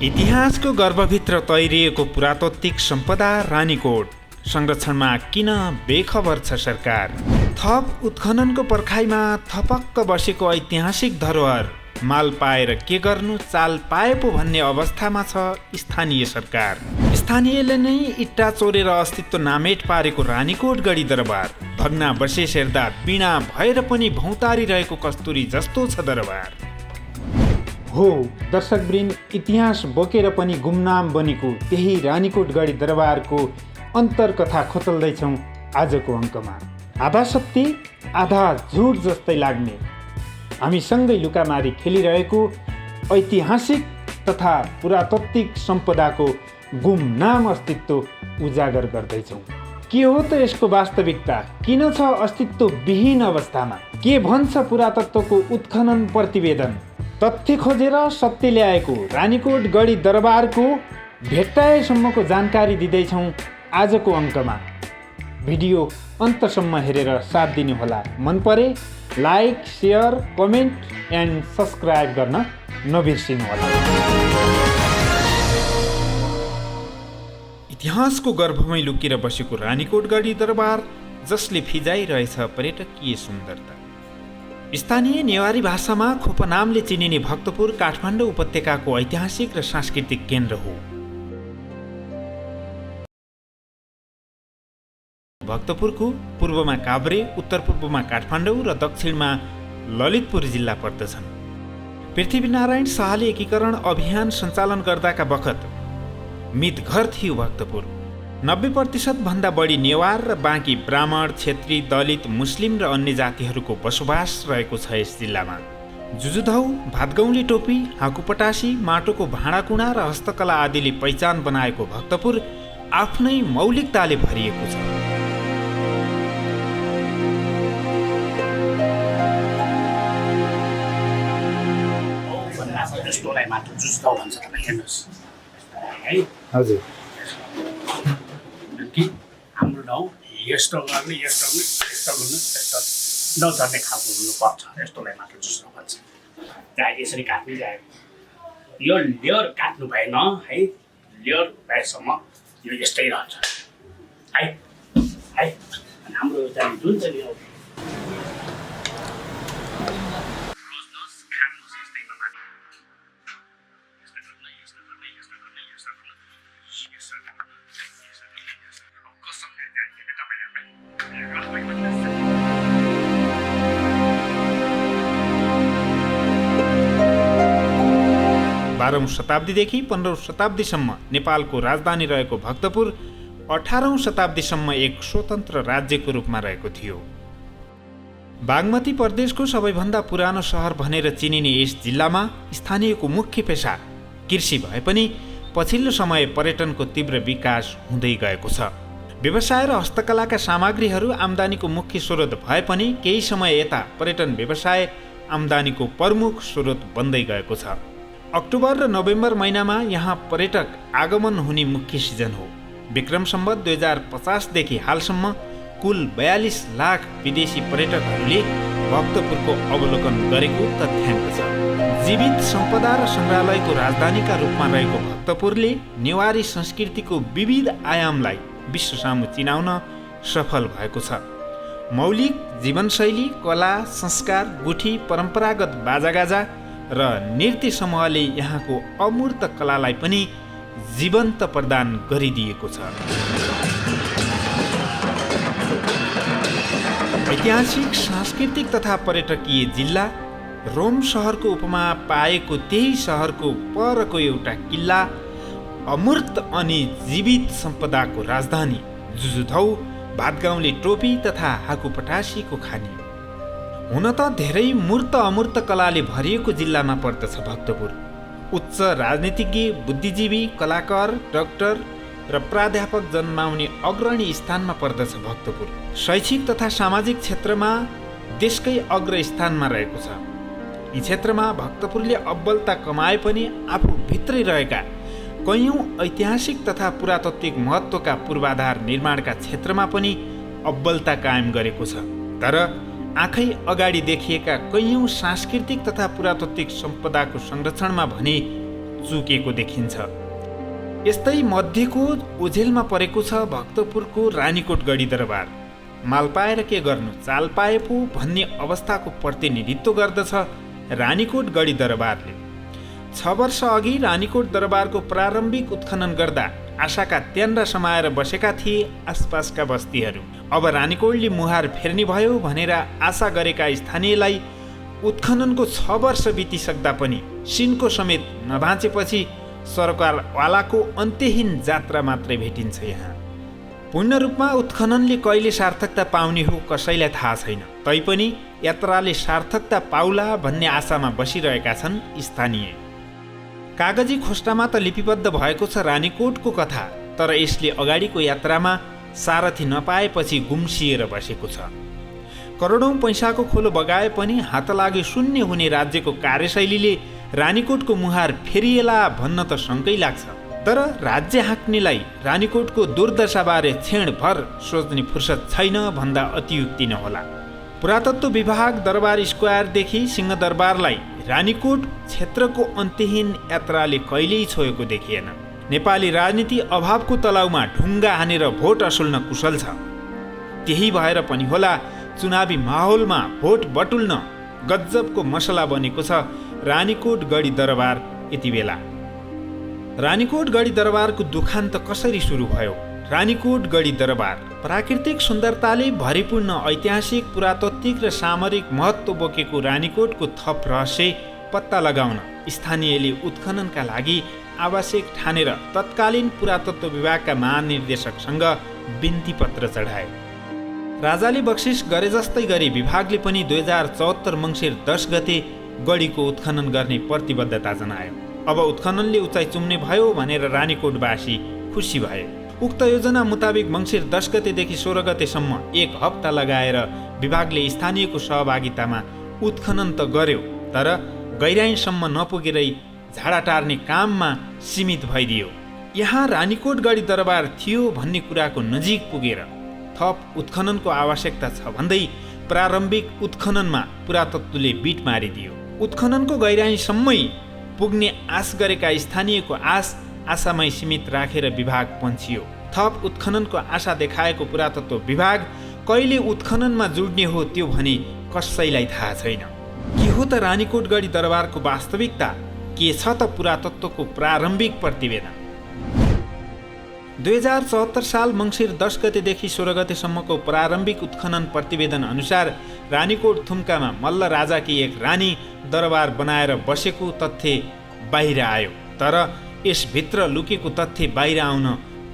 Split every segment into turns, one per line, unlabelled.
इतिहासको गर्भभित्र तैरिएको पुरातात्विक सम्पदा रानीकोट संरक्षणमा किन बेखबर छ सरकार? थप उत्खननको पर्खाइमा थपक्क बसेको ऐतिहासिक धरोहर माल पाएर के गर्नु, चाल पाए पो भन्ने अवस्थामा छ स्थानीय सरकार। स्थानीयले नै इट्टा चोरेर अस्तित्व नामेट पारेको रानीकोट गढी दरबार भग्नावशेष हेर्दा बिना भएर पनि भौतारी रहेको कस्तुरी जस्तो छ दरबार। हो दर्शकवृन्द, इतिहास बोकेर पनि गुमनाम बनेको त्यही रानीकोट गढी दरबारको अन्तरकथा खोतल्दैछौँ आजको अङ्कमा। आधा सत्य आधा झुट जस्तै लाग्ने हामी सँगै लुकामारी खेलिरहेको ऐतिहासिक तथा पुरातात्विक सम्पदाको गुमनाम अस्तित्व उजागर गर्दैछौँ। के हो त यसको वास्तविकता? किन छ अस्तित्व विहीन अवस्थामा? के भन्छ पुरातत्वको उत्खनन प्रतिवेदन? तथ्य खोजेर सत्य ल्याएको रानीकोट गढी दरबारको भेट्टाएसम्मको जानकारी दिँदैछौँ आजको अङ्कमा। भिडियो अन्तसम्म हेरेर साथ दिनुहोला। मन परे like, share, comment and subscribe गर्न नबिर्सिनुहोला। इतिहासको गर्भमै लुकेर बसेको रानीकोट गढी दरबार जसले फिजाइरहेछ पर्यटकीय सुन्दरता। स्थानीय नेवारी भाषामा खोप नामले चिनिने भक्तपुर काठमाडौँ उपत्यकाको ऐतिहासिक र सांस्कृतिक केन्द्र हो। भक्तपुरको पूर्वमा काभ्रे, उत्तर पूर्वमा काठमाडौँ र दक्षिणमा ललितपुर जिल्ला पर्दछन्। पृथ्वीनारायण शाहले एकीकरण अभियान सञ्चालन गर्दाका बखत मितघर थियो भक्तपुर। 90% भन्दा बढी नेवार र बाँकी ब्राह्मण, क्षेत्री, दलित, मुस्लिम र अन्य जातिहरूको बसोबास रहेको छ यस जिल्लामा। जुजुधौ, भातगौली टोपी, हाकुपटासी, माटोको भाँडाकुँडा र हस्तकला आदिले पहिचान बनाएको भक्तपुर आफ्नै मौलिकताले भरिएको छ।
हजुर,
कि हाम्रो ठाउँ यस्तो गर्ने यस्तो गर्ने यस्तो गर्नु यस्तो नचर्ने खालको हुनुपर्छ, यस्तोलाई मात्र जुस्न भन्छ। चाहे यसरी काट्नु जाए यो लेयर काट्नु भएन है, लेयर भएसम्म यो यस्तै रहन्छ है है। हाम्रो चाहिँ जुन चाहिँ यो
बाह्रौं शताब्दीदेखि 15औं शताब्दीसम्म नेपालको राजधानी रहेको भक्तपुर 18औं शताब्दीसम्म एक स्वतन्त्र राज्यको रूपमा रहेको थियो। बागमती प्रदेशको सबैभन्दा पुरानो सहर भनेर चिनिने यस जिल्लामा स्थानीयको मुख्य पेशा कृषि भए पनि पछिल्लो समय पर्यटनको तीव्र विकास हुँदै गएको छ। व्यवसाय र हस्तकलाका सामग्रीहरू आम्दानीको मुख्य स्रोत भए पनि केही समय यता पर्यटन व्यवसाय आम्दानीको प्रमुख स्रोत बन्दै गएको छ। अक्टोबर र नोभेम्बर महिनामा यहाँ पर्यटक आगमन हुने मुख्य सिजन हो। विक्रम सम्वत 2050 देखि हालसम्म कुल 42 लाख विदेशी पर्यटकहरूले भक्तपुरको अवलोकन गरेको तथ्याङ्क छ। जीवित सम्पदा र सङ्ग्रहालयको राजधानीका रूपमा रहेको भक्तपुरले नेवारी संस्कृतिको विविध आयामलाई विश्वसामु चिनाउन सफल भएको छ। मौलिक जीवनशैली, कला, संस्कार, गुठी, परम्परागत बाजागाजा र नृत्य समूहले यहाँको अमूर्त कलालाई पनि जीवन्त प्रदान गरिदिएको छ। ऐतिहासिक, सांस्कृतिक तथा पर्यटकीय जिल्ला रोम सहरको उपमा पाएको त्यही सहरको परको एउटा किल्ला, अमूर्त अनि जीवित सम्पदाको राजधानी जुजुधौ, भातगाउँले टोपी तथा हाकुपटासीको खानी। हुन त धेरै मूर्त अमूर्त कलाले भरिएको जिल्लामा पर्दछ भक्तपुर। उच्च राजनीतिज्ञ, बुद्धिजीवी, कलाकार, डाक्टर र प्राध्यापक जन्माउने अग्रणी स्थानमा पर्दछ भक्तपुर। शैक्षिक तथा सामाजिक क्षेत्रमा देशकै अग्र स्थानमा रहेको छ। यी क्षेत्रमा भक्तपुरले अब्बलता कमाए पनि आफू भित्रै रहेका कैयौँ ऐतिहासिक तथा पुरातात्विक महत्त्वका पूर्वाधार निर्माणका क्षेत्रमा पनि अब्बलता कायम गरेको छ। तर आँखै अगाडि देखिएका कैयौँ सांस्कृतिक तथा पुरातात्विक सम्पदाको संरक्षणमा भने चुकेको देखिन्छ। यस्तै मध्यको ओझेलमा परेको छ भक्तपुरको रानीकोट गढी दरबार। माल पाएर के गर्नु, चाल पाए पो भन्ने अवस्थाको प्रतिनिधित्व गर्दछ रानीकोट गढी दरबारले। 6 वर्ष अघि रानीकोट दरबारको प्रारम्भिक उत्खनन गर्दा आशाका त्यान्द्रा समाएर बसेका थिए आसपासका बस्तीहरू। अब रानीकोटले मुहार फेर्ने भयो भनेर आशा गरेका स्थानीयलाई उत्खननको 6 वर्ष बितिसक्दा पनि सिनको समेत नभाँचेपछि सरकारवालाको अन्त्यहीन जात्रा मात्रै भेटिन्छ। यहाँ पूर्ण रूपमा उत्खननले कहिले सार्थकता पाउने हो कसैलाई थाहा छैन, तैपनि यात्राले सार्थकता पाउला भन्ने आशामा बसिरहेका छन् स्थानीय। कागजी खोस्टामा त लिपिबद्ध भएको छ रानीकोटको कथा, तर यसले अगाडिको यात्रामा सारथी नपाएपछि गुम्सिएर बसेको छ। करोडौँ पैसाको खोलो बगाए पनि हात लागि शून्य हुने राज्यको कार्यशैलीले रानीकोटको मुहार फेरिएला भन्न त शङ्कै लाग्छ। तर राज्य हाँक्नेलाई रानीकोटको दुर्दशाबारे क्षणभर सोच्ने फुर्सद छैन भन्दा अतियुक्ति नहोला। पुरातत्व विभाग दरबार स्क्वायरदेखि सिंहदरबारलाई रानीकोट क्षेत्रको अन्त्यहीन यात्राले कहिल्यै छोएको देखिएन। नेपाली राजनीति अभावको तलाउमा ढुङ्गा हानेर भोट असुल्न कुशल छ। त्यही भएर पनि होला चुनावी माहौलमा भोट बटुल्न गजबको मसला बनेको छ रानीकोट गढी दरबार। यति बेला रानीकोट गढी दरबारको दुखान्त कसरी सुरु भयो? रानीकोट गढी दरबार प्राकृतिक सुन्दरताले भरिपूर्ण ऐतिहासिक, पुरातात्विक र सामरिक महत्त्व बोकेको रानीकोटको थप रहस्य पत्ता लगाउन स्थानीयले उत्खननका लागि आवश्यक ठानेर तत्कालीन पुरातत्व विभागका महानिर्देशकसँग बिन्ती पत्र चढाए। राजाले बक्सिस गरे जस्तै गरी विभागले पनि 2074 मङ्सिर 10 गते गढीको उत्खनन गर्ने प्रतिबद्धता जनायो। अब उत्खननले उचाइ चुम्ने भयो भनेर रानीकोटवासी खुसी भए। उक्त योजना मुताबिक मङ्सिर 10 गतेदेखि 16 गतेसम्म 1 हप्ता लगाएर विभागले स्थानीयको सहभागितामा उत्खनन त गर्यो, तर गहिराइसम्म नपुगेरै झाडा टार्ने काममा सीमित भइदियो। यहाँ रानीकोट गढी दरबार थियो भन्ने कुराको नजिक पुगेर थप उत्खननको आवश्यकता छ भन्दै प्रारम्भिक उत्खननमा पुरातत्वले बिट मारिदियो। उत्खननको गहिराइसम्मै पुग्ने आश गरेका स्थानीयको आशामै सीमित राखेर विभाग पन्छियो। थप उत्खननको आशा देखाएको पुरातत्व विभाग कहिले उत्खननमा जुड्ने हो त्यो भने कसैलाई थाहा छैन। के हो त रानीकोट गढी दरबारको वास्तविकता? के छ त पुरातत्वको प्रारम्भिक प्रतिवेदन? 2074 साल मङ्सिर 10 गतेदेखि 16 गतेसम्मको प्रारम्भिक उत्खनन प्रतिवेदन अनुसार रानीकोट थुम्कामा मल्ल राजाकी एक रानी दरबार बनाएर बसेको तथ्य बाहिर आयो। तर यसभित्र लुकेको तथ्य बाहिर आउन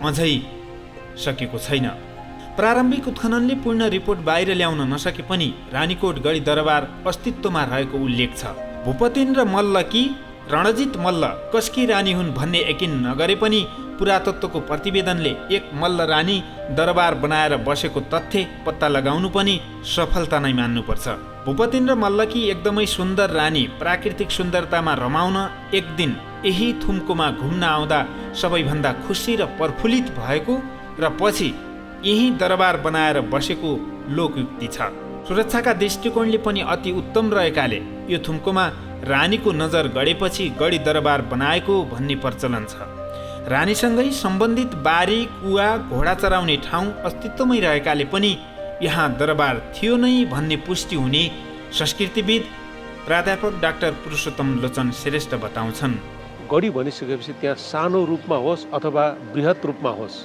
अझै सकेको छैन। प्रारम्भिक उत्खननले पूर्ण रिपोर्ट बाहिर ल्याउन नसके पनि रानीकोट गढी दरबार अस्तित्वमा रहेको उल्लेख छ। भूपतिन्द्र मल्ल कि रणजित मल्ल कसकी रानी हुन् भन्ने यकिन नगरे पनि पुरातत्वको प्रतिवेदनले एक मल्ल रानी दरबार बनाएर बसेको तथ्य पत्ता लगाउनु पनि सफलता नै मान्नुपर्छ। भूपतिन्द्र मल्लकी एकदमै सुन्दर रानी प्राकृतिक सुन्दरतामा रमाउन एक दिन यही थुम्कोमा घुम्न आउँदा सबैभन्दा खुसी र प्रफुल्लित भएको र पछि यही दरबार बनाएर बसेको लोकयुक्ति छ। सुरक्षाका दृष्टिकोणले पनि अति उत्तम रहेकाले यो थुम्कोमा रानीको नजर गडेपछि गढी दरबार बनाएको भन्ने प्रचलन छ। रानीसँगै सम्बन्धित बारी, कुवा, घोडा चराउने ठाउँ अस्तित्वमै रहेकाले पनि यहाँ दरबार थियो नै भन्ने पुष्टि हुने संस्कृतिविद प्राध्यापक डाक्टर पुरुषोत्तम लोचन श्रेष्ठ बताउँछन्।
गढी भनिसकेपछि त्यहाँ सानो रूपमा होस् अथवा बृहत रूपमा होस्,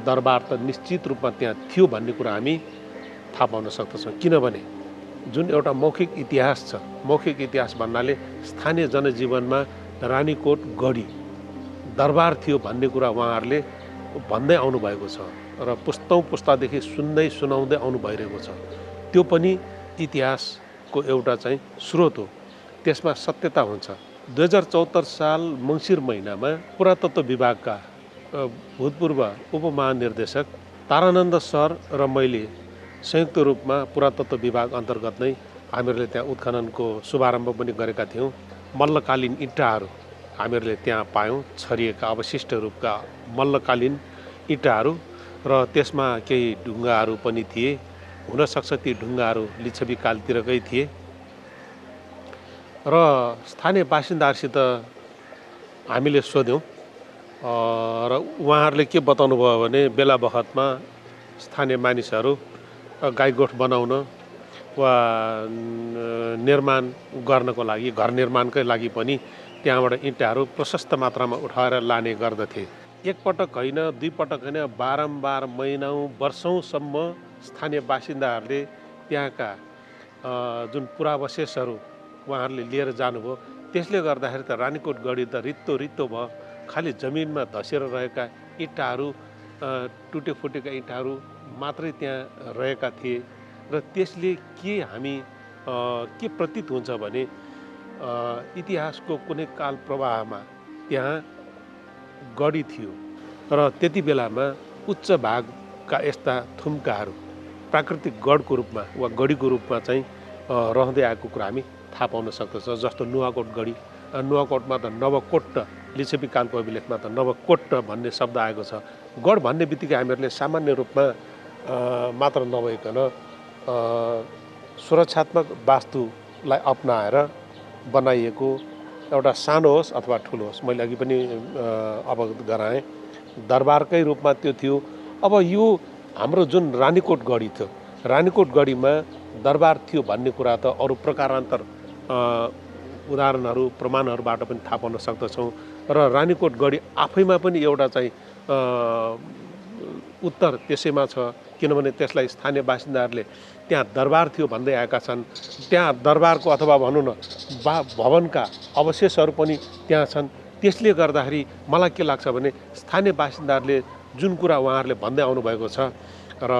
दरबार त निश्चित रूपमा त्यहाँ थियो भन्ने कुरा हामी थाहा पाउन सक्दछौँ। किनभने जुन एउटा मौखिक इतिहास छ, मौखिक इतिहास भन्नाले स्थानीय जनजीवनमा रानीकोट गढी दरबार थियो भन्ने कुरा उहाँहरूले भन्दै आउनुभएको छ र पुस्तौँ पुस्तादेखि सुन्दै सुनाउँदै आउनु भइरहेको छ। त्यो पनि इतिहासको एउटा चाहिँ स्रोत हो, त्यसमा सत्यता हुन्छ। 2074 साल मङ्सिर महिनामा पुरातत्व विभागका भूतपूर्व उपमहानिर्देशक तारानन्द सर र मैले संयुक्त रूपमा पुरातत्व विभाग अन्तर्गत नै हामीहरूले त्यहाँ उत्खननको शुभारम्भ पनि गरेका थियौँ। मल्लकालीन इँटाहरू हामीहरूले त्यहाँ पायौँ, छरिएका अवशिष्ट रूपका मल्लकालीन इँटाहरू र त्यसमा केही ढुङ्गाहरू पनि थिए। हुनसक्छ ती ढुङ्गाहरू लिच्छवी कालतिरकै थिए र स्थानीय बासिन्दाहरूसित हामीले सोध्यौँ र उहाँहरूले के बताउनु भयो भने बेला बखतमा स्थानीय मानिसहरू गाईगोठ बनाउन वा निर्माण गर्नको लागि घर निर्माणकै लागि पनि त्यहाँबाट इँटाहरू प्रशस्त मात्रामा उठाएर लाने गर्दथे। एकपटक होइन, दुई पटक होइन, बारम्बार महिनौँ वर्षौँसम्म स्थानीय बासिन्दाहरूले त्यहाँका जुन पुरावशेषहरू उहाँहरूले लिएर जानुभयो। त्यसले गर्दाखेरि त रानीकोट गढी त रित्तो भयो। खालि जमिनमा धसेर रहेका इँटाहरू, टुटे फुटेका इँटाहरू मात्रै त्यहाँ रहेका थिए र त्यसले के प्रतीत हुन्छ भने इतिहासको कुनै काल प्रवाहमा त्यहाँ गढी थियो र त्यति बेलामा उच्च भागका यस्ता थुम्काहरू प्राकृतिक गढको रूपमा वा गढीको रूपमा चाहिँ रहँदै आएको कुरा हामी थाहा पाउन सक्दछ। जस्तो नुवाकोट गढी, नुवाकोटमा त नवकोट, लिच्छवी कालको अभिलेखमा त नवकोट भन्ने शब्द आएको छ। गढ भन्ने बित्तिकै हामीहरूले सामान्य रूपमा मात्र नभइकन सुरक्षात्मक वास्तुलाई अपनाएर बनाइएको एउटा सानो होस् अथवा ठुलो होस्, मैले अघि पनि अवगत गराएँ, दरबारकै रूपमा त्यो थियो। अब यो हाम्रो जुन रानीकोट गढी थियो, रानीकोट गढीमा दरबार थियो भन्ने कुरा त अरू प्रकारान्तर उदाहरणहरू प्रमाणहरूबाट पनि थाहा पाउन सक्दछौँ। र रानीकोट गढी आफैमा पनि एउटा चाहिँ उत्तर त्यसैमा छ, किनभने त्यसलाई स्थानीय बासिन्दाहरूले त्यहाँ दरबार थियो भन्दै आएका छन्। त्यहाँ दरबारको अथवा भनौँ न भवनका अवशेषहरू पनि त्यहाँ छन्। त्यसले गर्दाखेरि मलाई के लाग्छ भने स्थानीय बासिन्दाहरूले जुन कुरा उहाँहरूले भन्दै आउनुभएको छ र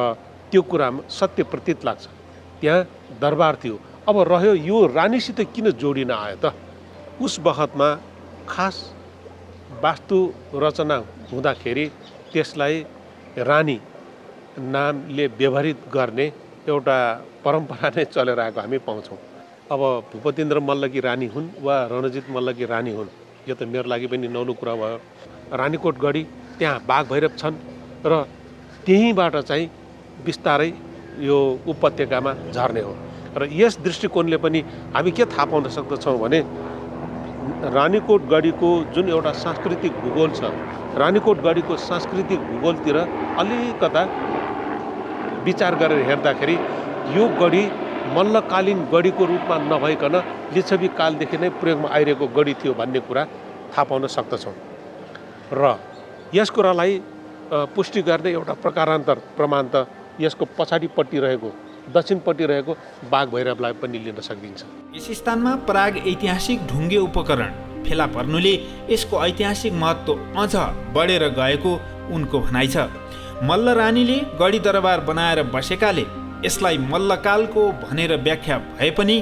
त्यो कुरामा सत्य प्रतीत लाग्छ। त्यहाँ दरबार थियो। अब रह्यो यो रानीसित किन जोडिन आयो त? उस बखतमा खास वास्तु रचना हुँदाखेरि त्यसलाई रानी नामले व्यवहारित गर्ने एउटा परम्परा नै चलेर आएको हामी पाउँछौँ। अब भूपतिन्द्र मल्लकी रानी हुन् वा रणजित मल्लकी रानी हुन्, यो त मेरो लागि पनि नौलो कुरा भयो। रानीकोट गढी त्यहाँ बाघ भैरव छन् र त्यहीँबाट चाहिँ बिस्तारै यो उपत्यकामा झर्ने हो। र यस दृष्टिकोणले पनि हामी के थाहा पाउन सक्दछौँ भने रानीकोट गढीको जुन एउटा सांस्कृतिक भूगोल छ, रानीकोट गढीको सांस्कृतिक भूगोलतिर अलिकता विचार गरेर हेर्दाखेरि यो गढी मल्लकालीन गढीको रूपमा नभइकन लिच्छवी कालदेखि नै प्रयोगमा आइरहेको गढी थियो भन्ने कुरा थाहा पाउन सक्दछौँ। र यस कुरालाई पुष्टि गर्दै एउटा प्रकारान्तर प्रमाण त यसको पछाडिपट्टि रहेको, दक्षिणपट्टि रहेको बाघ भैरवलाई पनि लिन सकिन्छ।
यस स्थानमा प्राग ऐतिहासिक ढुङ्गे उपकरण फेला पर्नुले यसको ऐतिहासिक महत्त्व अझ बढेर गएको उनको भनाइ छ। मल्ल रानीले गढी दरबार बनाएर बसेकाले यसलाई मल्लकालको भनेर व्याख्या भए पनि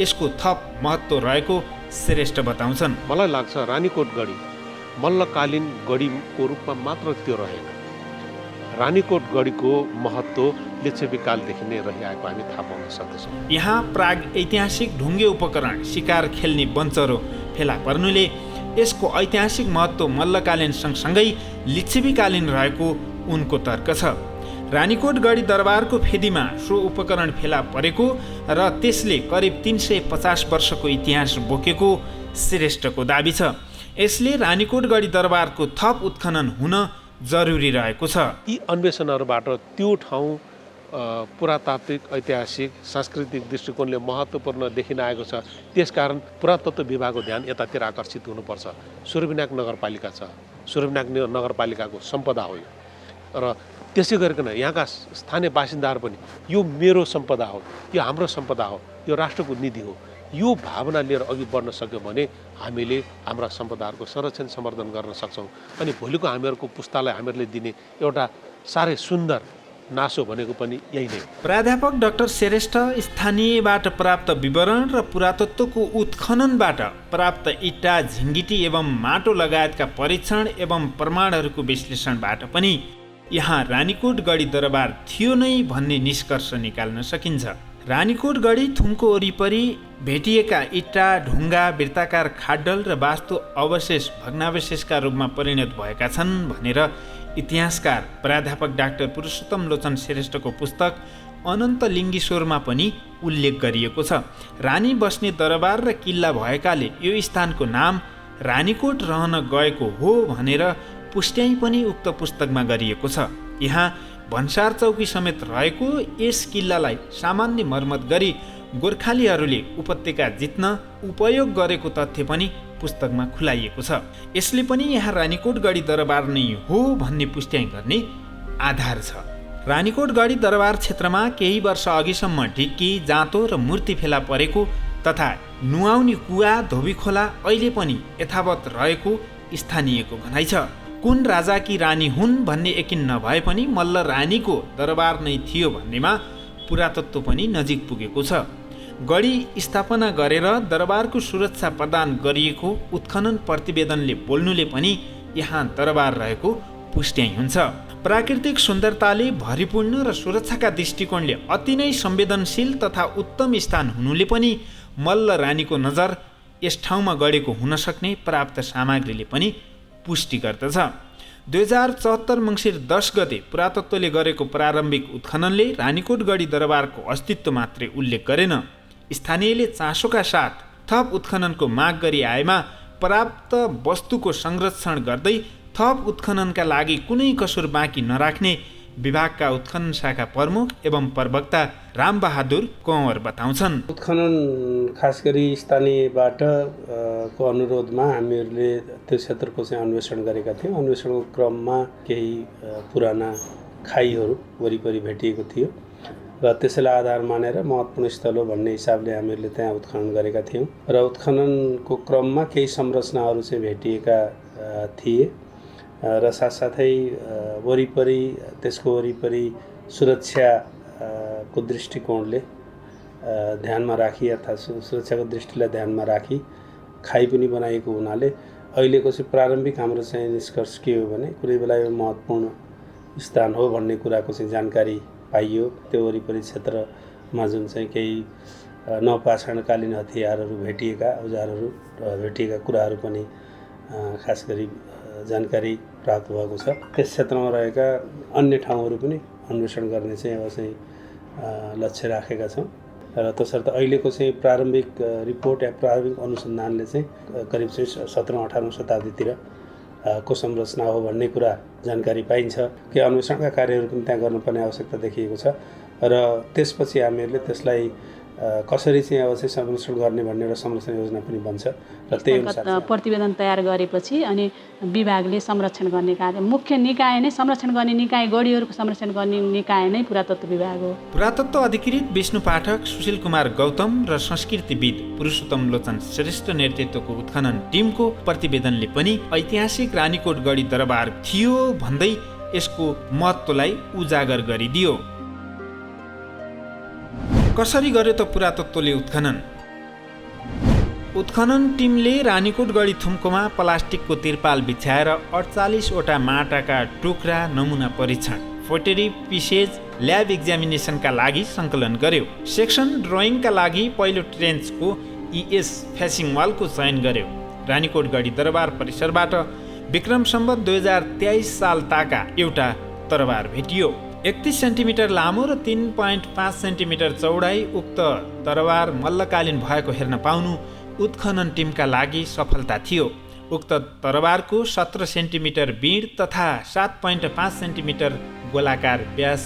यसको थप महत्त्व रहेको श्रेष्ठ बताउँछन्।
मलाई लाग्छ रानीकोट गढी मल्लकालीन गढीको रूपमा मात्र त्यो रहेन। रानीकोट गढीको महत्त्व लिच्छवी कालदेखि नै रहिआएको हामी थाहा पाउन सक्दछौँ।
यहाँ प्राग ऐतिहासिक ढुङ्गे उपकरण, शिकार खेल्ने बन्चरो फेला पर्नुले यसको ऐतिहासिक महत्त्व मल्लकालीन सँगसँगै लिच्छवीकालीन रहेको उनको तर्क छ। रानीकोट गढी दरबारको फेदीमा सो उपकरण फेला परेको र त्यसले करिब 350 वर्षको इतिहास बोकेको श्रेष्ठको दाबी छ। यसले रानीकोट गढी दरबारको थप उत्खनन हुन जरुरी रहेको छ।
यी अन्वेषणहरूबाट त्यो ठाउँ पुरातात्विक, ऐतिहासिक, सांस्कृतिक दृष्टिकोणले महत्त्वपूर्ण देखिन आएको छ। त्यसकारण पुरातत्व विभागको ध्यान यतातिर आकर्षित हुनुपर्छ। सुरविनाक नगरपालिका छ, सुरविनाक नगरपालिकाको सम्पदा हो र त्यसै गरिकन यहाँका स्थानीय बासिन्दाहरू पनि यो मेरो सम्पदा हो, यो हाम्रो सम्पदा हो, यो राष्ट्रको निधि हो, यो भावना लिएर अघि बढ्न सक्यो भने हामीले हाम्रा सम्पदाहरूको संरक्षण सम्वर्धन गर्न सक्छौँ। अनि भोलिको हामीहरूको पुस्तालाई हामीहरूले दिने एउटा साह्रै सुन्दर नासो भनेको पनि यही नै हो।
प्राध्यापक डाक्टर श्रेष्ठ स्थानीयबाट प्राप्त विवरण र पुरातत्वको उत्खननबाट प्राप्त इँटा, झिङ्गिटी एवं माटो लगायतका परीक्षण एवं प्रमाणहरूको विश्लेषणबाट पनि यहाँ रानीकोट गढी दरबार थियो नै भन्ने निष्कर्ष निकाल्न सकिन्छ। रानीकोट गढी थुम्को वरिपरि भेटिएका इँटा, ढुङ्गा, वृत्ताकार खाडल र वास्तु अवशेष भग्नावशेषका रूपमा परिणत भएका छन् भनेर इतिहासकार प्राध्यापक डाक्टर पुरुषोत्तम लोचन श्रेष्ठको पुस्तक अनन्त लिङ्गेश्वरमा पनि उल्लेख गरिएको छ। रानी बस्ने दरबार र किल्ला भएकाले यो स्थानको नाम रानीकोट रहन गएको हो भनेर पुष्ट्याइ पनि उक्त पुस्तकमा गरिएको छ। यहाँ भन्सार चौकी समेत रहेको यस किल्लालाई सामान्य मर्मत गरी गोर्खालीहरूले उपत्यका जित्न उपयोग गरेको तथ्य पनि पुस्तकमा खुलाइएको छ। यसले पनि यहाँ रानीकोट गढी दरबार नै हो भन्ने पुष्ट्याइ गर्ने आधार छ। रानीकोट गढी दरबार क्षेत्रमा केही वर्ष अघिसम्म ढिक्की, जाँतो र मूर्ति फेला परेको तथा नुहाउने कुवा, धोबी खोला अहिले पनि यथावत रहेको स्थानीयको भनाइ छ। कुन राजाकी रानी हुन् भन्ने यकिन नभए पनि मल्ल रानीको दरबार नै थियो भन्नेमा पुरातत्व पनि नजिक पुगेको छ। गढी स्थापना गरेर दरबारको सुरक्षा प्रदान गरिएको उत्खनन प्रतिवेदनले बोल्नुले पनि यहाँ दरबार रहेको पुष्ट्याइ हुन्छ। प्राकृतिक सुन्दरताले भरिपूर्ण र सुरक्षाका दृष्टिकोणले अति नै संवेदनशील तथा उत्तम स्थान हुनुले पनि मल्ल रानीको नजर यस ठाउँमा गढेको हुन सक्ने प्राप्त सामग्रीले पनि पुष्टि गर्दछ। 2074 मङ्सिर 10 गते पुरातत्वले गरेको प्रारम्भिक उत्खननले रानीकोट गढी दरबारको अस्तित्व मात्रै उल्लेख गरेन। स्थानीयले चासोका साथ थप उत्खननको माग गरी आएमा प्राप्त वस्तुको संरक्षण गर्दै थप उत्खननका लागि कुनै कसुर बाँकी नराख्ने विभागका उत्खनन शाखा प्रमुख एवं प्रवक्ता रामबहादुर कंवर बताउँछन्।
उत्खनन खास गरी स्थानीयबाट को अनुरोधमा हामीहरूले त्यो क्षेत्रको चाहिँ अन्वेषण गरेका थियौँ। अन्वेषणको क्रममा केही पुराना खाईहरू वरिपरि भेटिएको थियो र त्यसैलाई आधार मानेर महत्त्वपूर्ण स्थल हो भन्ने हिसाबले हामीहरूले त्यहाँ उत्खनन गरेका थियौँ र उत्खननको क्रममा केही संरचनाहरू चाहिँ भेटिएका थिए र साथसाथै वरिपरि त्यसको वरिपरि सुरक्षाको दृष्टिकोणले ध्यानमा राखी अर्थात् सुरक्षाको दृष्टिलाई ध्यानमा राखी खाई पनि बनाइएको हुनाले अहिलेको चाहिँ प्रारम्भिक हाम्रो चाहिँ निष्कर्ष के हो भने कुनै बेला यो महत्त्वपूर्ण स्थान हो भन्ने कुराको चाहिँ जानकारी पाइयो। त्यो वरिपरि क्षेत्रमा जुन चाहिँ केही नवपाषाणकालीन हतियारहरू भेटिएका औजारहरू भेटिएका कुराहरू पनि खास गरी जानकारी प्राप्त भएको छ। त्यस क्षेत्रमा रहेका अन्य ठाउँहरू पनि अन्वेषण गर्ने चाहिँ अब चाहिँ लक्ष्य राखेका छौँ र तसर्थ अहिलेको चाहिँ प्रारम्भिक रिपोर्ट या प्रारम्भिक अनुसन्धानले चाहिँ करिब चाहिँ 17औं-18औं शताब्दीतिर को संरचना हो भन्ने कुरा जानकारी पाइन्छ। कि अन्वेषणका कार्यहरू पनि त्यहाँ गर्नुपर्ने आवश्यकता देखिएको छ र त्यसपछि हामीहरूले त्यसलाई कसरी चाहिँ अब चाहिँ संरक्षण गर्ने भन्ने एउटा संरक्षण योजना पनि बन्छ र त्यही अनुसार
प्रतिवेदन तयार गरेपछि अनि विभागले संरक्षण गर्ने कार्य मुख्य निकाय नै संरक्षण गर्ने निकाय गढीहरूको संरक्षण गर्ने निकाय नै पुरातत्व विभाग हो।
पुरातत्व अधिकृत विष्णु पाठक, सुशील कुमार गौतम र संस्कृतिविद पुरुषोत्तम लोचन श्रेष्ठ नेतृत्वको उत्खनन टिमको प्रतिवेदनले पनि ऐतिहासिक रानीकोट गढी दरबार थियो भन्दै यसको महत्त्वलाई उजागर गरिदियो। कसरी गर्यो त पुरातत्वले उत्खनन? उत्खनन टिमले रानीकोट गढी थुम्कोमा प्लास्टिकको तिरपाल बिछाएर 48वटा माटाका टुक्रा नमुना परीक्षण, फोटोरी पिसेज, ल्याब एक्जामिनेसनका लागि सङ्कलन गर्यो। सेक्सन ड्रइङका लागि पहिलो ट्रेन्चको इएस फेसिङ वालको चयन गर्यो। रानीकोट गढी दरबार परिसरबाट विक्रम सम्वत 2023 साल ताका एउटा दरबार भेटियो। 31 सेन्टिमिटर लामो र 3.5 सेन्टिमिटर चौडाइ उक्त दरबार मल्लकालीन भएको हेर्न पाउनु उत्खनन टिमका लागि सफलता थियो। उक्त दरबारको 17 सेन्टिमिटर बिड तथा 7.5 सेन्टिमिटर गोलाकार व्यास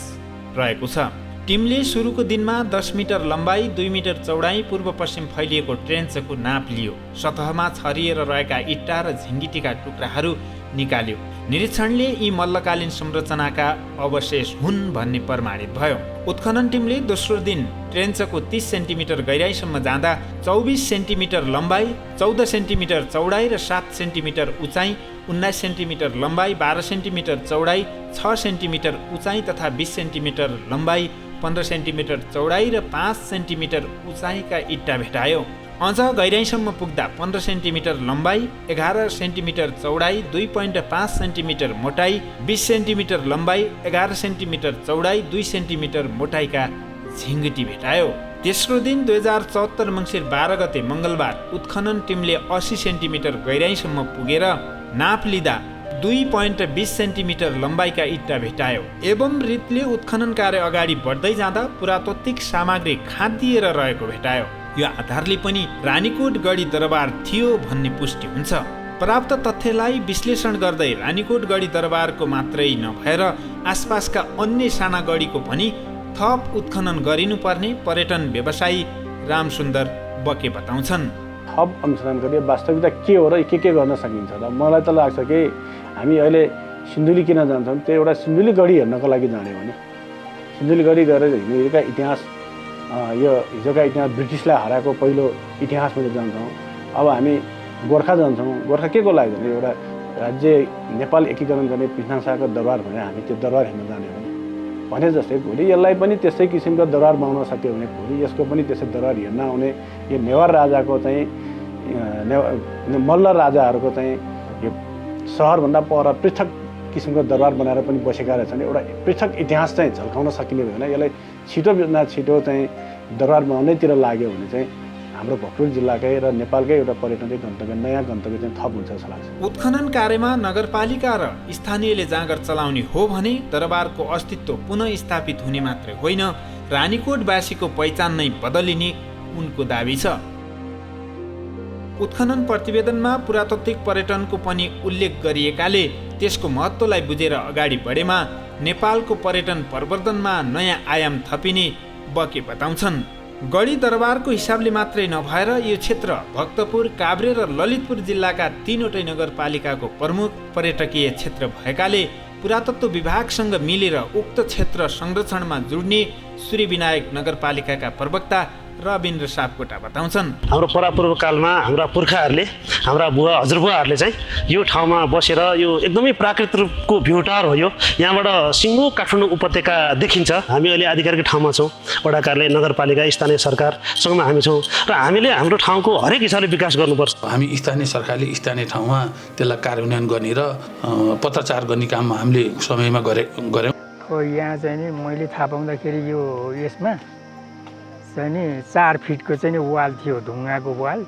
रहेको छ। टिमले सुरुको दिनमा 10 मिटर लम्बाइ, 2 मिटर चौडाइ पूर्व पश्चिम फैलिएको ट्रेन्चको नाप लियो। सतहमा छरिएर रहेका इट्टा र झिङ्गिटीका टुक्राहरू निकाल्यो। निरीक्षणले यी मल्लकालीन संरचनाका अवशेष हुन् भन्ने प्रमाणित भयो। उत्खनन टिमले दोस्रो दिन ट्रेन्चको 30 सेन्टिमिटर गहिराइसम्म जाँदा 24 सेन्टिमिटर लम्बाइ, 14 सेन्टिमिटर चौडाइ र 7 सेन्टिमिटर उचाइ, 19 सेन्टिमिटर लम्बाइ, 12 सेन्टिमिटर चौडाइ, 6 सेन्टिमिटर उचाइ तथा 20 सेन्टिमिटर लम्बाइ, 15 सेन्टिमिटर चौडाइ र 5 सेन्टिमिटर उचाइका इट्टा भेटायो। अझ गहिराइसम्म पुग्दा 15 सेन्टिमिटर लम्बाइ, 11 सेन्टिमिटर चौडाइ, 2.5 सेन्टिमिटर मोटाइ, 20 सेन्टिमिटर लम्बाइ, 11 सेन्टिमिटर चौडाइ, 2 सेन्टिमिटर मोटाइका झिङ्गिटी भेटायो। तेस्रो दिन 2074 मङ्सिर 12 गते मङ्गलबार उत्खनन टिमले 80 सेन्टिमिटर गहिराइसम्म पुगेर नाप लिँदा 2.20 सेन्टिमिटर लम्बाइका इट्टा भेटायो। एवं रीतले उत्खनन कार्य अगाडि बढ्दै जाँदा पुरातात्विक सामग्री खाँदिएर रहेको भेटायो। यो आधारले पनि रानीकोट गढी दरबार थियो भन्ने पुष्टि हुन्छ। प्राप्त तथ्यलाई विश्लेषण गर्दै रानीकोट गढी दरबारको मात्रै नभएर आसपासका अन्य साना गढीको पनि थप उत्खनन गरिनुपर्ने पर्यटन व्यवसायी रामसुन्दर बके बताउँछन्।
थप अनुसन्धान गरी वास्तविकता के हो र के गर्न सकिन्छ र मलाई त लाग्छ कि हामी अहिले सिन्धुली किन जान्छौँ, त्यो एउटा सिन्धुली गढी हेर्नको लागि जाने भने सिन्धुली गढी गएर हिजोका इतिहास यो हिजोका इतिहास ब्रिटिसलाई हराएको पहिलो इतिहासमा जान्छौँ। अब हामी गोर्खा जान्छौँ, गोर्खा के को लागि भने एउटा राज्य नेपाल एकीकरण गर्ने पृथ्वी शाहको दरबार भनेर हामी त्यो दरबार हेर्न जाने भने जस्तै भोलि यसलाई पनि त्यसै किसिमको दरबार बनाउन सक्यो भने भोलि यसको पनि त्यसै दरबार हेर्न आउने यो नेवार राजाको चाहिँ मल्ल राजाहरूको चाहिँ यो सहरभन्दा पर पृथक किसिमको दरबार बनाएर पनि बसेका रहेछन्। एउटा पृथक इतिहास चाहिँ झल्काउन सकिने भयो भने यसलाई छिटोभन्दा छिटो चाहिँ दरबार बनाउनैतिर लाग्यो भने चाहिँ हाम्रो भक्तपुर जिल्लाकै र नेपालकै एउटा पर्यटकीय गन्तव्य नयाँ गन्तव्य चाहिँ थप हुन्छ जस्तो लाग्छ।
उत्खनन कार्यमा नगरपालिका र स्थानीयले जाँगर चलाउने हो भने दरबारको अस्तित्व पुनः स्थापित हुने मात्रै होइन, रानीकोटवासीको पहिचान नै बदलिने उनको दाबी छ। उत्खनन प्रतिवेदनमा पुरातात्विक पर्यटनको पनि उल्लेख गरिएकाले त्यसको महत्त्वलाई बुझेर अगाडि बढेमा नेपालको पर्यटन प्रवर्धनमा नयाँ आयाम थपिने बके बताउँछन्। गढी दरबारको हिसाबले मात्रै नभएर यो क्षेत्र भक्तपुर, काभ्रे र ललितपुर जिल्लाका 3वटै नगरपालिकाको प्रमुख पर्यटकीय क्षेत्र भएकाले पुरातत्व विभागसँग मिलेर उक्त क्षेत्र संरक्षणमा जुड्ने सूर्यविनायक नगरपालिकाका प्रवक्ता रविन्द्र सापकोटा बताउँछन्।
हाम्रो परापूर्व कालमा हाम्रा पुर्खाहरूले, हाम्रा बुवा हजुरबुवाहरूले चाहिँ यो ठाउँमा बसेर यो एकदमै प्राकृतिक रूपको भ्यूटार हो। यो यहाँबाट सिङ्गो काठमाडौँ उपत्यका देखिन्छ। हामी अहिले आधिकारिक ठाउँमा छौँ, वडा कार्यालय, नगरपालिका, स्थानीय सरकारसँग हामी छौँ र हामीले हाम्रो ठाउँको हरेक हिसाबले विकास गर्नुपर्छ।
हामी स्थानीय सरकारले स्थानीय ठाउँमा त्यसलाई कार्यान्वयन गर्ने र पत्राचार गर्ने काम हामीले समयमा गऱ्यौँ।
यहाँ चाहिँ नि मैले थाहा पाउँदाखेरि यो यसमा चाहिँ नि 4 फिटको चाहिँ नि वाल थियो, ढुङ्गाको वाल।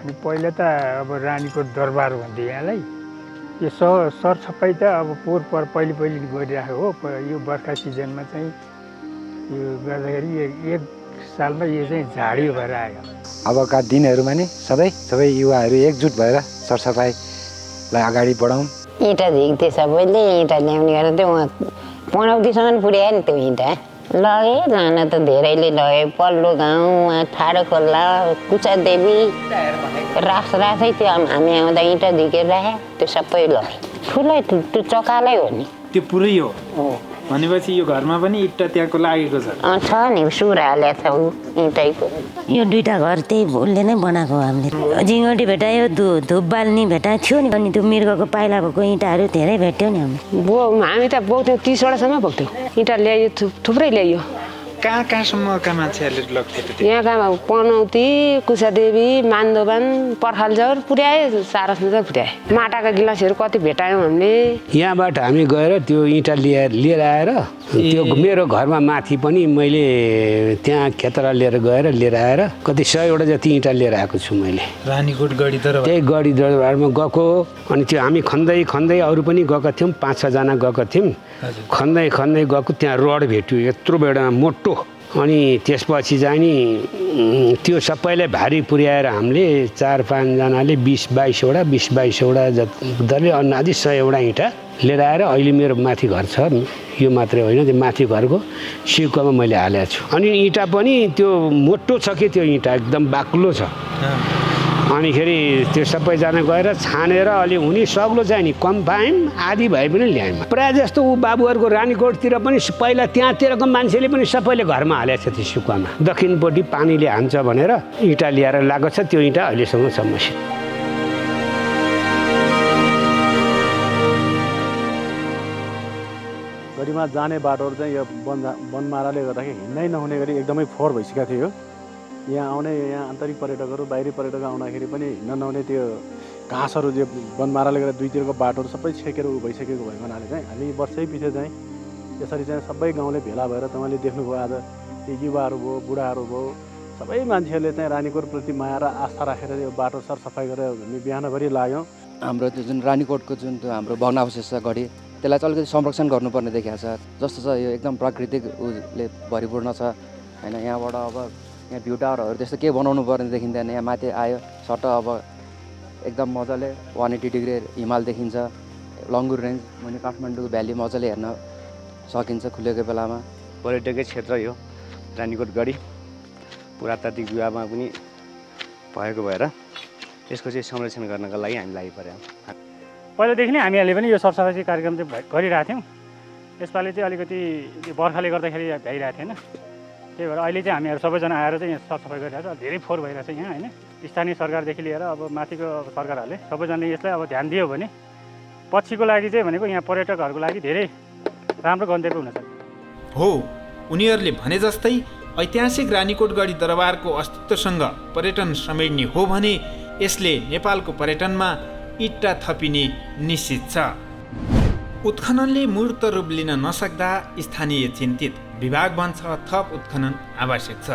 अनि पहिला त अब रानीकोट दरबार भन्थ्यो यहाँलाई। यो सरसफाइ त अब पोहोर पहिले गरिरहेको हो। यो बर्खा सिजनमा चाहिँ यो गर्दाखेरि एक सालमा यो चाहिँ झाडियो भएर आयो।
अबका दिनहरूमा नि सबै युवाहरू एकजुट भएर सरसफाइलाई अगाडि बढाउँ।
इँटा झिक्थे सबैले, इँटा ल्याउने गरेर त्यो उहाँ पनौतीसम्म पुर्यायो नि त्यो इँटा। लगे लान त धेरैले लगे। पल्लो गाउँ, ठाडो खोला, कुचादेवी, रासै त्यो हामी आउँदा इँटा झिकेर राख्यो, त्यो सबै लगे। ठुलै त्यो चकालै हो नि,
त्यो पुरै हो भनेपछि यो घरमा पनि इँटा त्यहाँको लागेको छ
नि, सुर हालेको छ इँटैको।
यो 2टा घर त्यही भुलले नै बनाएको हो हामीले। झिङ्गटी भेटायो, धुप बाल्ने भेटाएको थियो नि, अनि त्यो मृगको पाइला भएको इँटाहरू धेरै भेट्यौँ नि
हामी त बोक्थ्यौँ 30वटासम्म बोक्थ्यौँ इँटा ल्यायो, थुप्रै ल्याइयो।
कहाँसम्मका मान्छेहरूले लग्थे?
यहाँका पनौती, कुचादेवी, मान्दोबान, पर्खालजौर पुर्यायो, सारसमा पुर्यायो। माटाका गिलासहरू कति भेटायौँ हामीले।
यहाँबाट हामी गएर त्यो इँटा लिएर आएर त्यो मेरो घरमा माथि पनि मैले त्यहाँ खेतरा लिएर आएर कति 100वटा जति इँटा लिएर आएको छु मैले।
रानीकोट गढी दरबार,
त्यही गढी दरबारमा गएको। अनि त्यो हामी खन्दै अरू पनि गएका थियौँ, 5-6 जना गएका थियौँ। खन्दै गएको, त्यहाँ रड भेट्यो यत्रो बेडा मोटो। अनि त्यसपछि चाहिँ नि त्यो सबैलाई भारी पुर्याएर हामीले 4-5 जनाले 20-22वटा जति अन्नादि 100वटा इँटा लिएर आएर अहिले मेरो माथि घर छ। यो मात्रै होइन, त्यो माथि घरको सिउकोमा मैले हालेको छु। अनि इँटा पनि त्यो मोटो छ कि त्यो इँटा एकदम बाक्लो छ। अनिखेरि त्यो सबैजना गएर छानेर अलि हुने सग्लो चाहिँ नि कम पायौँ, आधी भए पनि ल्यायौँ। प्रायः जस्तो ऊ बाबुहरूको रानीकोटतिर पनि पहिला त्यहाँतिरको मान्छेले पनि सबैले घरमा हालेको छ त्यो सुक्कामा। दक्षिणपट्टि पानीले हान्छ भनेर इँटा ल्याएर लगाएको छ। त्यो इँटा अहिलेसम्म समस्या।
गढीमा जाने बाटोहरू चाहिँ यो वनमाराले गर्दाखेरि हिँड्नै नहुने गरी एकदमै फोहोर भइसकेको थियो। यहाँ आउने आन्तरिक पर्यटकहरू, बाहिरी पर्यटक आउँदाखेरि पनि हिँड्न नहुने त्यो घाँसहरू जो वनमाराले गर्दा दुईतिरको बाटोहरू सबै छेकेर भइसकेको भएको हुनाले चाहिँ हामी वर्षै पछि चाहिँ यसरी चाहिँ सबै गाउँले भेला भएर तपाईँले देख्नुभयो आज त्यो युवाहरू भयो, बुढाहरू भयो, सबै मान्छेहरूले चाहिँ रानीकोटप्रति माया र आस्था राखेर यो बाटो सरसफाइ गरेर हामी बिहानभरि लाग्यौँ।
हाम्रो त्यो जुन रानीकोटको जुन त्यो हाम्रो भग्नावशेष छ गढी, त्यसलाई चाहिँ अलिकति संरक्षण गर्नुपर्ने देखिएको छ। जस्तो छ यो एकदम प्राकृतिक उसले भरिपूर्ण छ होइन। यहाँबाट अब यहाँ भ्यू टावरहरू त्यस्तो के बनाउनु पर्ने देखिँदैन। यहाँ माथि आयो सट्ट अब एकदम मजाले 180 डिग्री हिमाल देखिन्छ, लङ्गुर रेन्ज भने काठमाडौँको भ्याली मजाले हेर्न सकिन्छ खुलेको बेलामा।
पर्यटकीय क्षेत्र यो रानीकोट गढी पुरातात्विक विभागमा पनि भएको भएर यसको चाहिँ संरक्षण गर्नका लागि हामी लागि पर्यो।
पहिलादेखि नै हामीहरूले पनि यो सरसफाइ कार्यक्रम चाहिँ गरिरहेको थियौँ। यसपालि चाहिँ अलिकति बर्खाले गर्दाखेरि भ्याइरहेको थिएन, त्यही भएर अहिले चाहिँ हामीहरू सबैजना आएर चाहिँ यहाँ सरसफाइ गरिरहेको छ। धेरै फोहोर भइरहेको छ यहाँ होइन। स्थानीय सरकारदेखि लिएर अब माथिको सरकारहरूले सबैजनाले यसलाई अब ध्यान दियो भने पछिको लागि चाहिँ भनेको यहाँ पर्यटकहरूको लागि धेरै राम्रो गन्तव्य हुनसक्छ।
हो, उनीहरूले भने जस्तै ऐतिहासिक रानीकोट गढी दरबारको अस्तित्वसँग पर्यटन समेट्ने हो भने यसले नेपालको पर्यटनमा इट्टा थपिने निश्चित छ। उत्खननले मूर्त रूप लिन नसक्दा स्थानीय चिन्तित, विभाग भन्छ थप उत्खनन आवश्यक छ।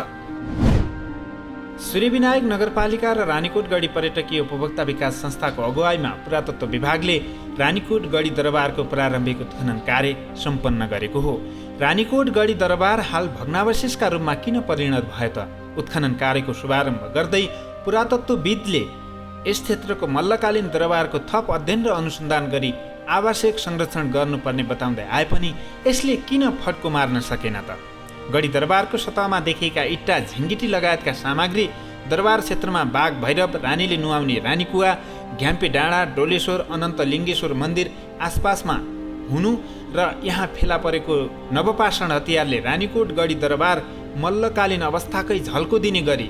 सूर्यविनायक नगरपालिका र रानीकोट गढी पर्यटकीय उपभोक्ता विकास संस्थाको अगुवाईमा पुरातत्व विभागले रानीकोट गढी दरबारको प्रारम्भिक उत्खनन कार्य सम्पन्न गरेको हो। रानीकोट गढी दरबार हाल भग्नावशेषका रूपमा किन परिणत भयो त? उत्खनन कार्यको शुभारम्भ गर्दै पुरातत्वविदले यस क्षेत्रको मल्लकालीन दरबारको थप अध्ययन र अनुसन्धान गरी आवश्यक संरक्षण गर्नुपर्ने बताउँदै आए पनि यसले किन फड्को मार्न सकेन त? गढी दरबारको सतहमा देखिएका इट्टा, झिङ्गिटी लगायतका सामग्री दरबार क्षेत्रमा बाघ भैरव, रानीले नुहाउने रानीकुवा, घ्याम्पे डाँडा, डोलेश्वर, अनन्त लिङ्गेश्वर मन्दिर आसपासमा हुनु र यहाँ फेला परेको नवपाषाण हतियारले रानीकोट गढी दरबार मल्लकालीन अवस्थाकै झल्को दिने गरी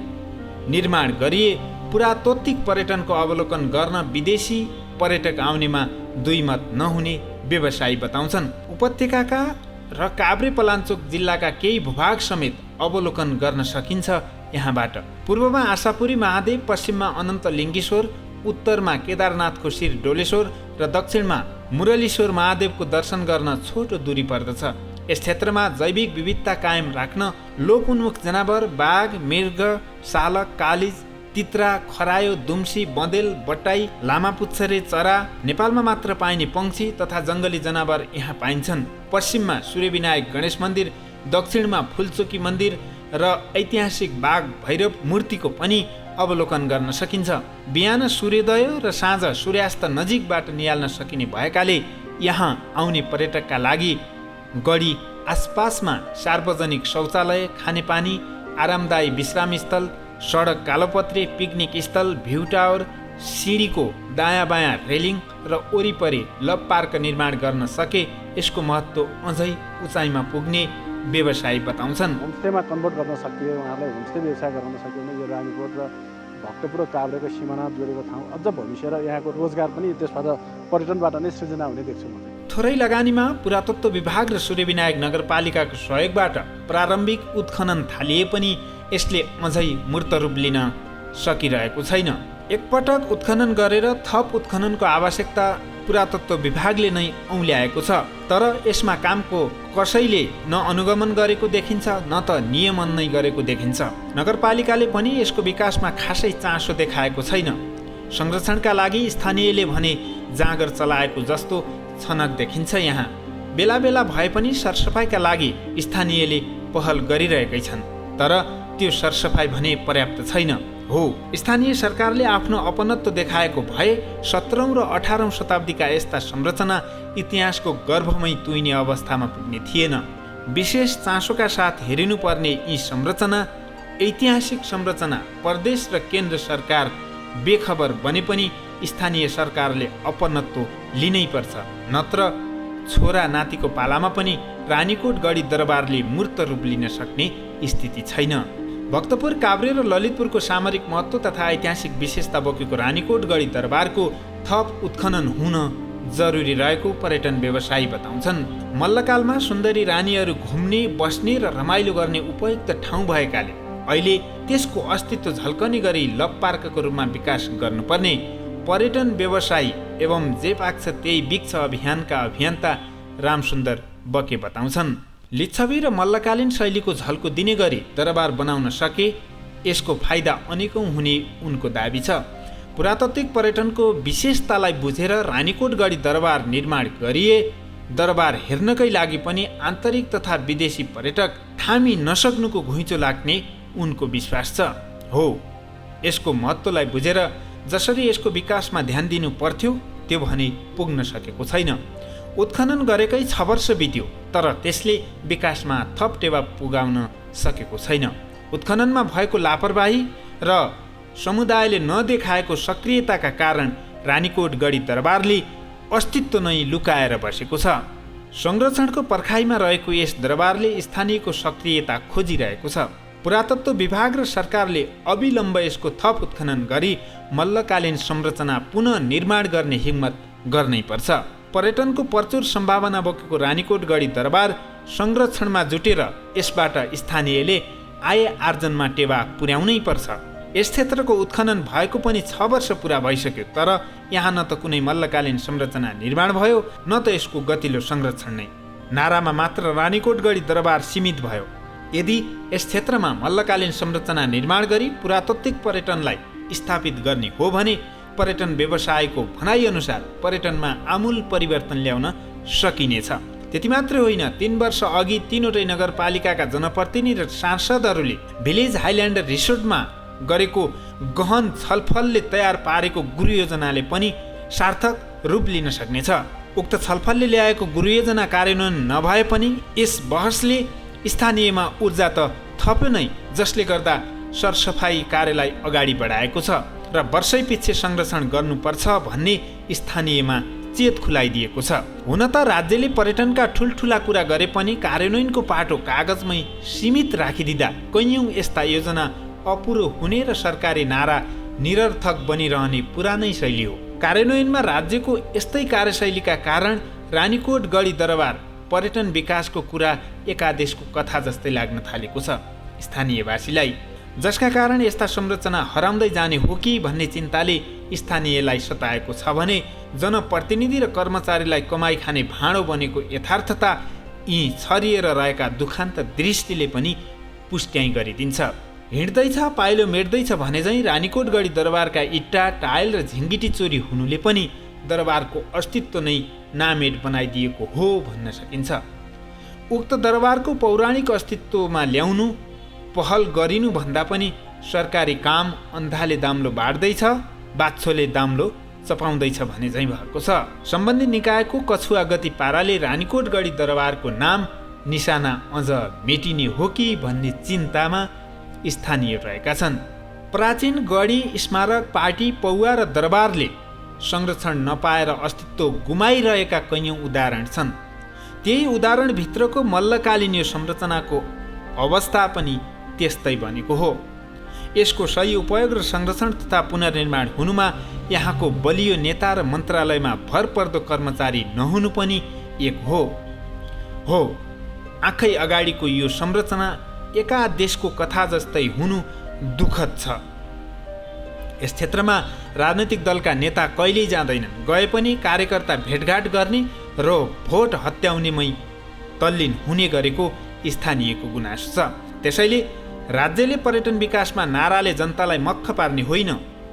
निर्माण गरिए पुरातात्विक पर्यटनको अवलोकन गर्न विदेशी पर्यटक आउनेमा दुई मत नहुने व्यवसायी बताउँछन्। उपत्यकाका र काभ्रेपलाञ्चोक जिल्लाका केही भूभाग समेत अवलोकन गर्न सकिन्छ यहाँबाट। पूर्वमा आशापुरी महादेव, पश्चिममा अनन्त लिङ्गेश्वर, उत्तरमा केदारनाथको शिर डोलेश्वर र दक्षिणमा मुरलीश्वर महादेवको दर्शन गर्न छोटो दूरी पर्दछ। यस क्षेत्रमा जैविक विविधता कायम राख्न लोकोन्मुख जनावर बाघ, मृग, सालक, कालिज, तित्रा, खरायो, दुम्सी, बँदेल, बटाई, लामापुच्छरे चरा, नेपालमा मात्र पाइने पंक्षी तथा जङ्गली जनावर यहाँ पाइन्छन्। पश्चिममा सूर्यविनायक गणेश मन्दिर, दक्षिणमा फुलचोकी मन्दिर र ऐतिहासिक बाघ भैरव मूर्तिको पनि अवलोकन गर्न सकिन्छ। बिहान सूर्योदय र साँझ सूर्यास्त नजिकबाट निहाल्न सकिने भएकाले यहाँ आउने पर्यटकका लागि गढी आसपासमा सार्वजनिक शौचालय, खानेपानी, आरामदायी विश्राम स्थल, सडक कालोपत्रे, पिकनिक स्थल, भ्यू टावर, सिँढीको दायाँ बायाँ रेलिङ र वरिपरि लभ पार्क निर्माण गर्न सके यसको महत्त्व अझै उचाइमा पुग्ने व्यवसायी बताउँछन्।
होमस्टेमा कन्भर्ट गर्न सकियो, उहाँलाई होमस्टे व्यवसाय गराउन सकियो भने यो रानीकोट र भक्तपुर र काभ्रेको सिमाना जोडेको ठाउँ अझ भविष्य र यहाँको रोजगार पनि त्यसबाट पर्यटनबाट नै सृजना हुने देख्छु म।
थोरै लगानीमा पुरातत्व विभाग र सूर्यविनायक नगरपालिकाको सहयोगबाट प्रारम्भिक उत्खनन थालिए पनि यसले अझै मूर्त रूप लिन सकिरहेको छैन। एकपटक उत्खनन गरेर थप उत्खननको आवश्यकता पुरातत्व विभागले नै औल्याएको छ, तर यसमा कामको कसैले न अनुगमन गरेको देखिन्छ न त नियमन नै गरेको देखिन्छ। नगरपालिकाले पनि यसको विकासमा खासै चासो देखाएको छैन। संरक्षणका लागि स्थानीयले भने जाँगर चलाएको जस्तो छनक देखिन्छ। यहाँ बेला बेला भए पनि सरसफाइका लागि स्थानीयले पहल गरिरहेकै छन्, तर त्यो सरसफाइ भने पर्याप्त छैन। हो, स्थानीय सरकारले आफ्नो अपनत्व देखाएको भए 17औं र 18औं शताब्दीका यस्ता संरचना इतिहासको गर्भमै तुइने अवस्थामा पुग्ने थिएन। विशेष चासोका साथ हेरिनुपर्ने यी संरचना ऐतिहासिक संरचना प्रदेश र केन्द्र सरकार बेखबर बने पनि स्थानीय सरकारले अपनत्व लिनै पर्छ, नत्र छोरा नातिको पालामा पनि रानीकोट गढी दरबारले मूर्त रूप लिन सक्ने स्थिति छैन। भक्तपुर, काभ्रे र ललितपुरको सामरिक महत्त्व तथा ऐतिहासिक विशेषता बोकेको रानीकोट गढी दरबारको थप उत्खनन हुन जरुरी रहेको पर्यटन व्यवसायी बताउँछन्। मल्लकालमा सुन्दरी रानीहरू घुम्ने, बस्ने र रमाइलो गर्ने उपयुक्त ठाउँ भएकाले अहिले त्यसको अस्तित्व झल्कने गरी लभ पार्कको रूपमा विकास गर्नुपर्ने पर्यटन व्यवसायी एवं जे पाक्छ त्यही बिक्छ अभियानका अभियन्ता रामसुन्दर बके बताउँछन्। लिच्छवी र मल्लकालीन शैलीको झल्को दिने गरी दरबार बनाउन सके यसको फाइदा अनेकौं हुने उनको दाबी छ। पुरातात्विक पर्यटनको विशेषतालाई बुझेर रानीकोट गढी दरबार निर्माण गरिए दरबार हेर्नकै लागि पनि आन्तरिक तथा विदेशी पर्यटक थामी नसक्नुको घुइँचो लाग्ने उनको विश्वास छ। हो, यसको महत्त्वलाई बुझेर जसरी यसको विकासमा ध्यान दिनु पर्थ्यो त्यो भने पुग्न सकेको छैन। उत्खनन गरेकै 6 वर्ष बित्यो तर त्यसले विकासमा थप टेवा पुगाउन सकेको छैन। उत्खननमा भएको लापरवाही र समुदायले नदेखाएको सक्रियताका कारण रानीकोट गढी दरबारले अस्तित्व नै लुकाएर बसेको छ। संरक्षणको पर्खाइमा रहेको यस दरबारले स्थानीयको सक्रियता खोजिरहेको छ। पुरातत्व विभाग र सरकारले अविलम्ब यसको थप उत्खनन गरी मल्लकालीन संरचना पुनः निर्माण गर्ने हिम्मत गर्नै पर्छ। पर्यटनको प्रचुर सम्भावना बोकेको रानीकोट गढी दरबार संरक्षणमा जुटेर यसबाट स्थानीयले आय आर्जनमा टेवा पुर्याउनै पर्छ। यस क्षेत्रको उत्खनन भएको पनि 6 वर्ष पुरा भइसक्यो तर यहाँ न त कुनै मल्लकालीन संरचना निर्माण भयो न त यसको गतिलो संरक्षण नै। नारामा मात्र रानीकोट गढी दरबार सीमित भयो। यदि यस क्षेत्रमा मल्लकालीन संरचना निर्माण गरी पुरातात्विक पर्यटनलाई स्थापित गर्ने हो भने पर्यटन व्यवसायको भनाइअनुसार पर्यटनमा आमूल परिवर्तन ल्याउन सकिनेछ। त्यति मात्रै होइन, 3 वर्ष अघि 3वटै नगरपालिकाका जनप्रतिनिधि र सांसदहरूले भिलेज हाइल्यान्ड रिसोर्टमा गरेको गहन छलफलले तयार पारेको गुरु योजनाले पनि सार्थक रूप लिन सक्नेछ। उक्त छलफलले ल्याएको गुरु योजना कार्यान्वयन नभए पनि यस बहसले स्थानीयमा ऊर्जा त थप्यो नै, जसले गर्दा सरसफाई कार्यलाई अगाडि बढाएको छ र वर्षैपछि संरक्षण गर्नुपर्छ भन्ने स्थानीयमा चेत खुलाइदिएको छ। हुन त राज्यले पर्यटनका ठुल्ठुला कुरा गरे पनि कार्यान्वयनको पाटो कागजमै सीमित राखिदिँदा कैयौँ यस्ता योजना अपुरो हुने र सरकारी नारा निरर्थक बनिरहने पुरानै शैली हो। कार्यान्वयनमा राज्यको यस्तै कार्यशैलीका कारण रानीकोट गढी दरबार पर्यटन विकासको कुरा एकादेशको कथा जस्तै लाग्न थालेको छ स्थानीयवासीलाई, जसका कारण यस्ता संरचना हराउँदै जाने हो कि भन्ने चिन्ताले स्थानीयलाई सताएको छ भने जनप्रतिनिधि र कर्मचारीलाई कमाई खाने भाँडो बनेको यथार्थता यी छरिएर रहेका दुखान्त दृष्टिले पनि पुष्ट्याइ गरिदिन्छ। हिँड्दैछ पाइलो मेट्दैछ भने झैँ रानीकोट गढी दरबारका इट्टा टायल र झिङ्गिटी चोरी हुनुले पनि दरबारको अस्तित्व नै नामेट बनाइदिएको हो भन्न सकिन्छ। उक्त दरबारको पौराणिक अस्तित्वमा ल्याउनु पहल गरिनु भन्दा पनि सरकारी काम अन्धाले दाम्लो बाँड्दैछ, बाछोले दाम्लो चपाउँदैछ भने झैँ भएको छ। सम्बन्धित निकायको कछुवा गति पाराले रानीकोट गढी दरबारको नाम निशाना अझ मेटिने हो कि भन्ने चिन्तामा स्थानीय रहेका छन्। प्राचीन गढी स्मारक पार्टी पौवा र दरबारले संरक्षण नपाएर अस्तित्व गुमाइरहेका कैयौँ उदाहरण छन्। त्यही उदाहरणभित्रको मल्लकालीन यो संरचनाको अवस्था पनि त्यस्तै बनेको हो। यसको सही उपयोग र संरक्षण तथा पुनर्निर्माण हुनुमा यहाँको बलियो नेता र मन्त्रालयमा भरपर्दो कर्मचारी नहुनु पनि एक हो। आँखै अगाडिको यो संरचना एका देशको कथा जस्तै हुनु दुःखद छ। यस क्षेत्रमा राजनैतिक दलका नेता कहिल्यै जाँदैनन्, गए पनि कार्यकर्ता भेटघाट गर्ने र भोट हत्याउनेमै तल्लीन हुने गरेको स्थानीयको गुनासो छ। त्यसैले राज्यले पर्यटन विकासमा नाराले जनतालाई मक्ख पार्ने होइन,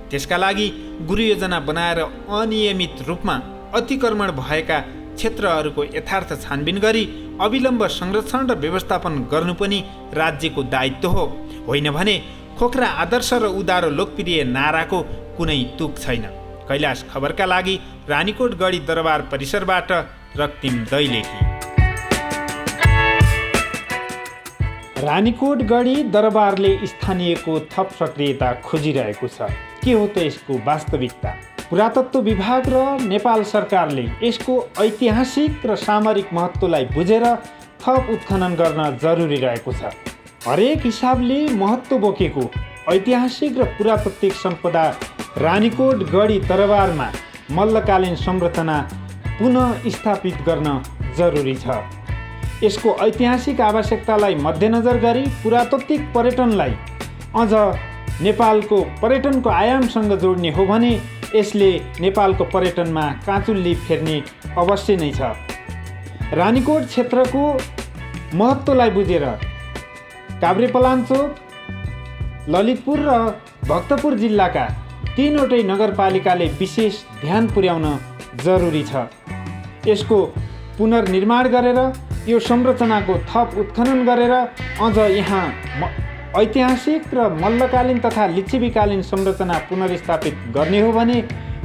त्यसका लागि गुरु योजना बनाएर अनियमित रूपमा अतिक्रमण भएका क्षेत्रहरूको यथार्थ छानबिन गरी अविलम्ब संरक्षण र व्यवस्थापन गर्नु पनि राज्यको दायित्व हो। होइन भने खोक्रा आदर्श र उदारो लोकप्रिय नाराको कुनै तुक छैन। कैलाश खबरका लागि रानीकोट गढी दरबार परिसरबाट रक्तिम दैलेखी। रानीकोट गढी दरबारले स्थानीयको थप सक्रियता खोजिरहेको छ। के हो त यसको वास्तविकता? पुरातत्व विभाग र नेपाल सरकारले यसको ऐतिहासिक र सामरिक महत्त्वलाई बुझेर थप उत्खनन गर्न जरुरी रहेको छ। हरेक हिसाबले महत्त्व बोकेको ऐतिहासिक र पुरातात्विक सम्पदा रानीकोट गढी दरबारमा मल्लकालीन संरचना पुनः स्थापित गर्न जरुरी छ। यसको ऐतिहासिक आवश्यकतालाई मध्यनजर गरी पुरातात्विक पर्यटनलाई अझ नेपालको पर्यटनको आयामसँग जोड्ने हो भने यसले नेपालको पर्यटनमा काँचुल्ली फेर्ने अवश्य नै छ। रानीकोट क्षेत्रको महत्त्वलाई बुझेर काभ्रेपलाञ्चोक, ललितपुर र भक्तपुर जिल्लाका 3वटै नगरपालिकाले विशेष ध्यान पुर्याउन जरुरी छ। यसको पुनर्निर्माण गरेर यो संरचनाको थप उत्खनन गरेर अझ यहाँ ऐतिहासिक र मल्लकालीन तथा लिच्छवीकालीन संरचना पुनर्स्थापित गर्ने हो भने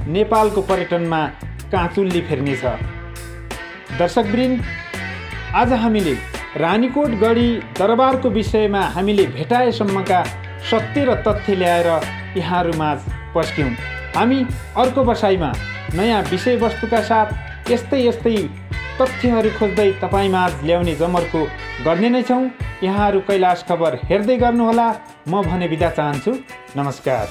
नेपालको पर्यटनमा काँचुल्ली फेर्नेछ। दर्शकवृन्द, आज हामीले रानीकोट गढी दरबारको विषयमा हामीले भेटाएसम्मका सत्य र तथ्य ल्याएर यहाँहरूमाझ पस्क्यौँ। हामी अर्को बसाइमा नयाँ विषयवस्तुका साथ यस्तै तथ्यहरू खोज्दै तपाईँमाझ ल्याउने जमर्को गर्ने नै छौँ। यहाँहरू कैलाश खबर हेर्दै गर्नुहोला। म भने बिदा चाहन्छु। नमस्कार।